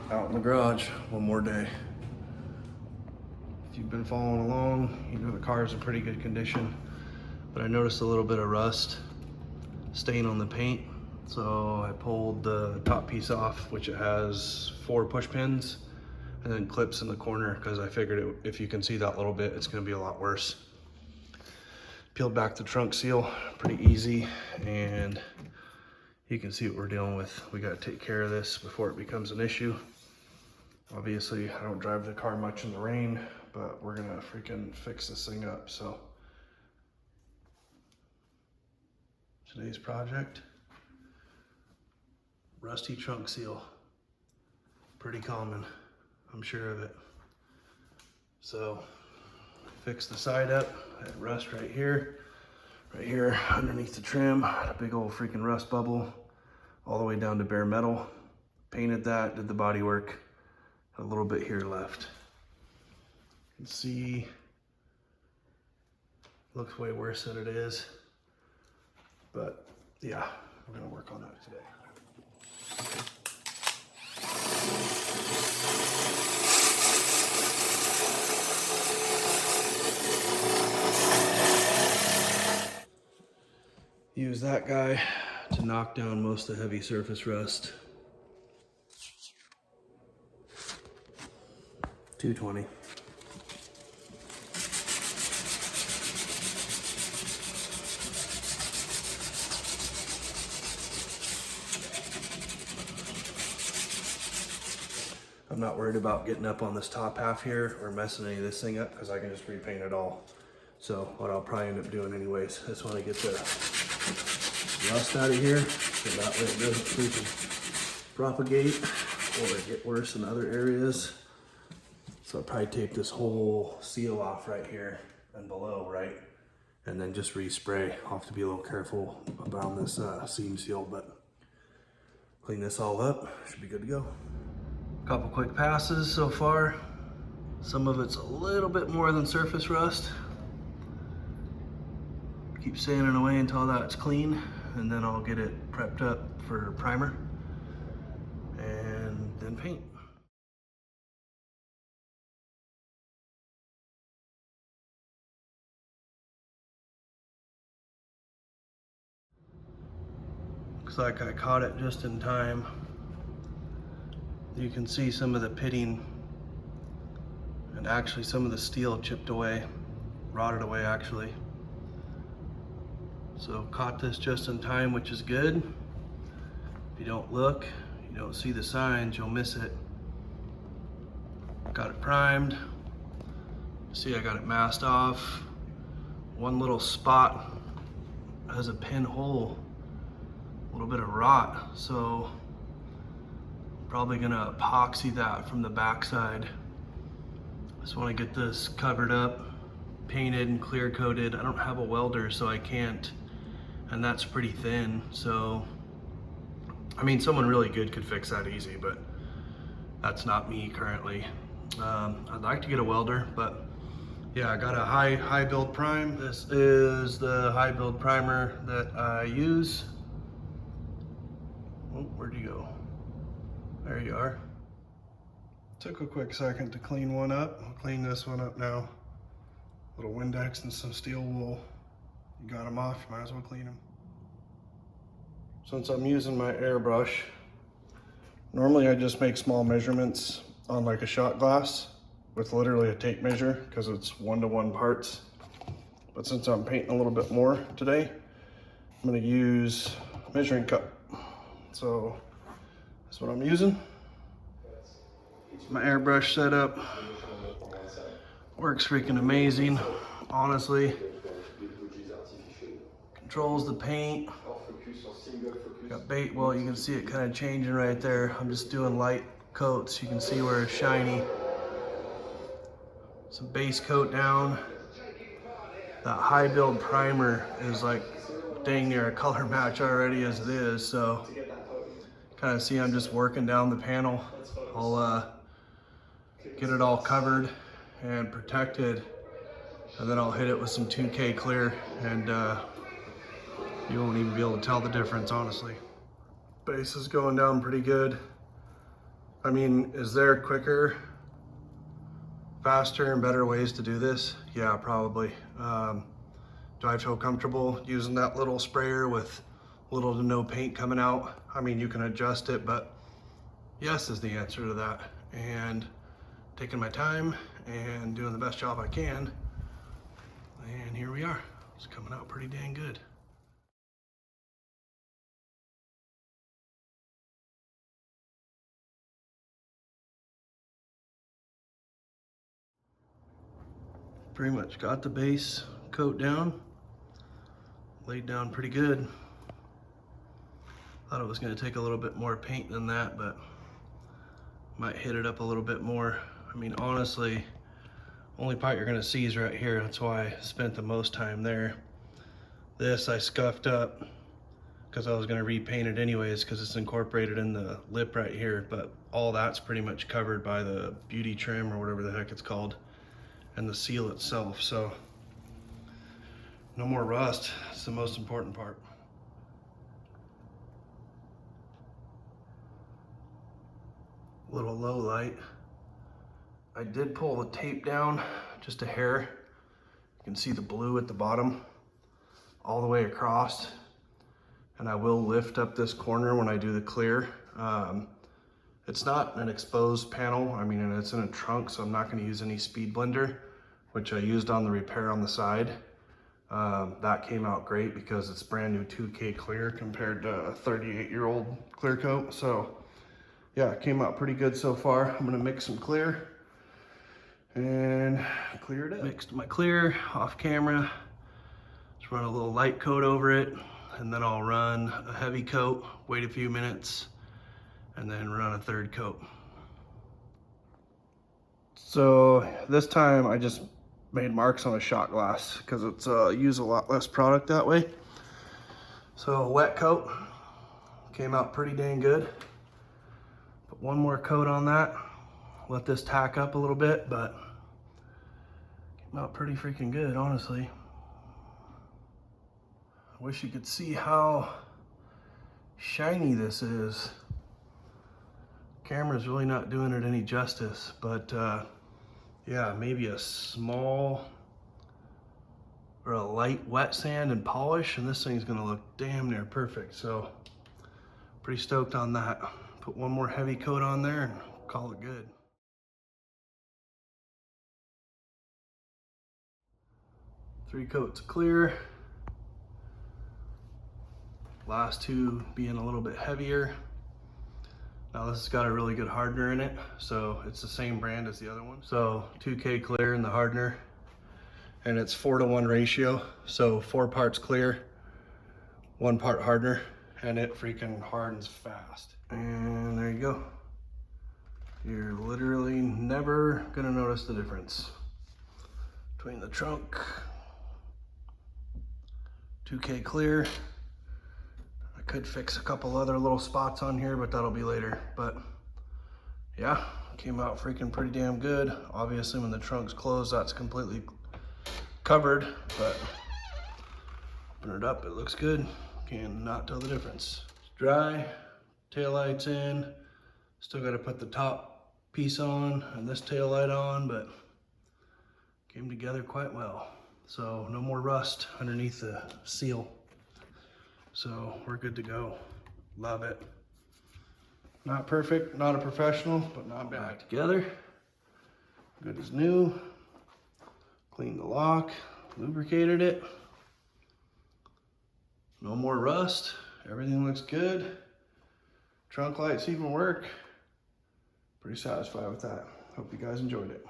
Out in the garage one more day. If you've been following along, you know the car is in pretty good condition, but I noticed a little bit of rust stain on the paint. So I pulled the top piece off, which it has 4 push pins and then clips in the corner, because I figured if you can see that little bit, it's gonna be a lot worse. Peeled back the trunk seal, pretty easy, and you can see what we're dealing with. We gotta take care of this before it becomes an issue. Obviously, I don't drive the car much in the rain, but we're gonna freaking fix this thing up. So today's project, rusty trunk seal. Pretty common, I'm sure of it. So fix the side up, that rust right here underneath the trim, a big old freaking rust bubble all the way down to bare metal. Painted that, did the body work. A little bit here left. You can see, looks way worse than it is. But yeah, we're gonna work on that today. Use that guy to knock down most of the heavy surface rust. 220. I'm not worried about getting up on this top half here or messing any of this thing up, because I can just repaint it all. So what I'll probably end up doing anyways, I just want to get the rust out of here, so that way it doesn't freaking propagate or get worse in other areas. So I'll probably tape this whole seal off right here and below, right? And then just respray. I'll have to be a little careful about this seam seal, but clean this all up, should be good to go. Couple quick passes so far. Some of it's a little bit more than surface rust. Keep sanding away until that's clean, and then I'll get it prepped up for primer and then paint. Looks like I caught it just in time. You can see some of the pitting and actually some of the steel chipped away, rotted away actually. So caught this just in time, which is good. If you don't look, you don't see the signs, you'll miss it. Got it primed. See, I got it masked off. One little spot has a pinhole, a little bit of rot. So probably gonna epoxy that from the backside. Just wanna get this covered up, painted and clear coated. I don't have a welder, so I can't, and that's pretty thin. So, I mean, someone really good could fix that easy, but that's not me currently. I'd like to get a welder, but yeah, I got a high build prime. This is the high build primer that I use. Oh, where'd you go? There you are. Took a quick second to clean one up. I'll clean this one up now. Little Windex and some steel wool. You got them off, you might as well clean them. Since I'm using my airbrush, normally I just make small measurements on like a shot glass with literally a tape measure, because it's 1-to-1 parts. But since I'm painting a little bit more today, I'm gonna use measuring cup. So that's what I'm using. My airbrush setup works freaking amazing, honestly. Controls the paint. Got bait, well, you can see it kind of changing right there. I'm just doing light coats. You can see where it's shiny. Some base coat down. That high build primer is like dang near a color match already as it is, so kind of see I'm just working down the panel. I'll get it all covered and protected, and then I'll hit it with some 2K clear, and you won't even be able to tell the difference, honestly. Base is going down pretty good. I mean, is there quicker, faster, and better ways to do this? Yeah, probably. Do I feel comfortable using that little sprayer with little to no paint coming out? I mean, you can adjust it, but yes is the answer to that. And taking my time and doing the best job I can. And here we are. It's coming out pretty dang good. Pretty much got the base coat down, laid down pretty good. Thought it was gonna take a little bit more paint than that, but might hit it up a little bit more. I mean, honestly, only part you're gonna see is right here. That's why I spent the most time there. This I scuffed up because I was gonna repaint it anyways because it's incorporated in the lip right here, but all that's pretty much covered by the beauty trim or whatever the heck it's called and the seal itself. So no more rust. It's the most important part. Little low light. I did pull the tape down just a hair. You can see the blue at the bottom all the way across. And I will lift up this corner when I do the clear. It's not an exposed panel. I mean, and it's in a trunk, so I'm not gonna use any speed blender, which I used on the repair on the side. That came out great because it's brand new 2K clear compared to a 38-year-old clear coat. So yeah, it came out pretty good so far. I'm gonna mix some clear and clear it up. Mixed my clear off camera. Just run a little light coat over it, and then I'll run a heavy coat, wait a few minutes, and then run a third coat. So this time I just made marks on a shot glass because it's use a lot less product that way. So a wet coat came out pretty dang good. Put one more coat on that. Let this tack up a little bit, but came out pretty freaking good, honestly. I wish you could see how shiny this is. Camera's really not doing it any justice, but yeah, maybe a small or a light wet sand and polish, and this thing's gonna look damn near perfect. So pretty stoked on that. Put one more heavy coat on there and call it good. Three coats of clear. Last two being a little bit heavier. Now this has got a really good hardener in it, so it's the same brand as the other one. So 2K clear in the hardener, and it's 4-to-1 ratio. So 4 parts clear, 1 part hardener, and it freaking hardens fast. And there you go. You're literally never gonna notice the difference between the trunk, 2K clear. I could fix a couple other little spots on here, but that'll be later. But yeah, came out freaking pretty damn good. Obviously when the trunk's closed, that's completely covered, but open it up, it looks good. Cannot tell the difference. It's dry, taillight's in. Still gotta put the top piece on and this tail light on, but came together quite well. So no more rust underneath the seal. So we're good to go. Love it. Not perfect, not a professional, but not bad. Back together, good as new. Cleaned the lock, lubricated it. No more rust, everything looks good. Trunk lights even work. Pretty satisfied with that. Hope you guys enjoyed it.